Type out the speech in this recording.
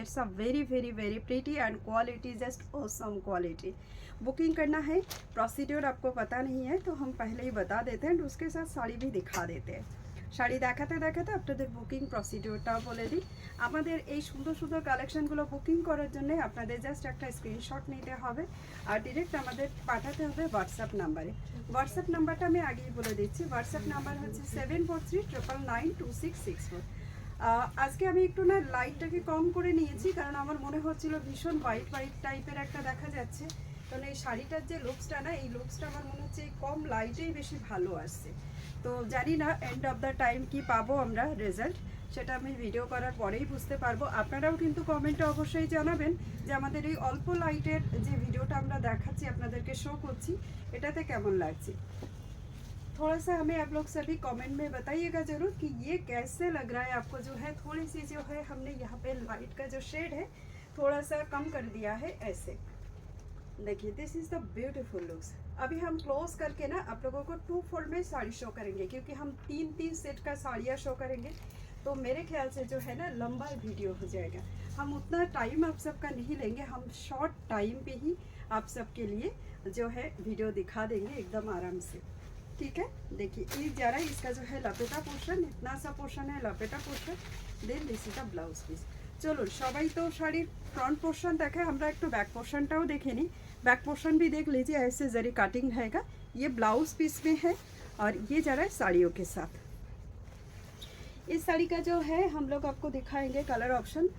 It's a very very very pretty and quality just awesome quality. Booking करना है, procedure आपको पता नहीं है तो हम पहले ही बता देते हैं एंड उसके साथ साड़ी भी दिखा देते हैं। শাড়ি দেখাতে দেখাতে আপনাদের বুকিং প্রসিডিওরটাও বলে দিই। আমাদের এই সুন্দর সুন্দর কালেকশনগুলো বুকিং করার জন্য আপনাদের জাস্ট একটা স্ক্রিনশট নিতে হবে আর ডিরেক্ট আমাদের পাঠাতে হবে হোয়াটসঅ্যাপ নাম্বারে। হোয়াটসঅ্যাপ নাম্বারটা আমি আগেই বলে দিচ্ছি। হোয়াটসঅ্যাপ নাম্বার হচ্ছে 7439992664। আজকে আমি একটু না লাইটটাকে কম করে নিয়েছি কারণ আমার মনে হচ্ছিল ভীষণ হোয়াইট হোয়াইট টাইপের একটা দেখা যাচ্ছে। কারণ এই শাড়িটার যে লুকসটা না, এই লুকসটা আমার মনে হচ্ছে কম লাইটেই বেশি ভালো আসছে। তো জানি না এন্ড অফ দ্য টাইম কি পাবো আমরা রেজাল্ট, সেটা আমি ভিডিও করার পরেই বুঝতে পারবো। আপনারাও কিন্তু কমেন্টে অবশ্যই জানাবেন যে আমাদের এই অল্প লাইটের যে ভিডিওটা আমরা দেখাচ্ছি আপনাদেরকে শো করছি এটাতে কেমন লাগছে। थोड़ा सा हमें आप लोग सभी कमेंट में बताइएगा ज़रूर कि ये कैसे लग रहा है आपको। जो है थोड़ी सी जो है हमने यहाँ पे लाइट का जो शेड है थोड़ा सा कम कर दिया है ऐसे। देखिए this is the beautiful looks. अभी हम क्लोज करके ना आप लोगों को 2 फोल्ड में साड़ी शो करेंगे क्योंकि हम 3 सेट का साड़ियाँ शो करेंगे तो मेरे ख्याल से जो है ना लंबा वीडियो हो जाएगा। हम उतना टाइम आप सबका नहीं लेंगे, हम शॉर्ट टाइम पे ही आप सबके लिए जो है वीडियो दिखा देंगे एकदम आराम से। ठीक है, देखिए ये जरा इसका जो है लपेटा पोर्शन, इतना सा पोर्शन है लपेटा portion, then this is the blouse piece. चलो सबाई तो शाड़ीर फ्रंट पोर्शन देखे, हमरा एक बैक पोर्शनटाও देखे नहीं। बैक पोर्शन भी देख लीजिए, ऐसे जरी कटिंग रहेगा। ये ब्लाउज पीस में है और ये जरा साड़ियों के साथ। इस साड़ी का जो है हम लोग आपको दिखाएंगे कलर ऑप्शन।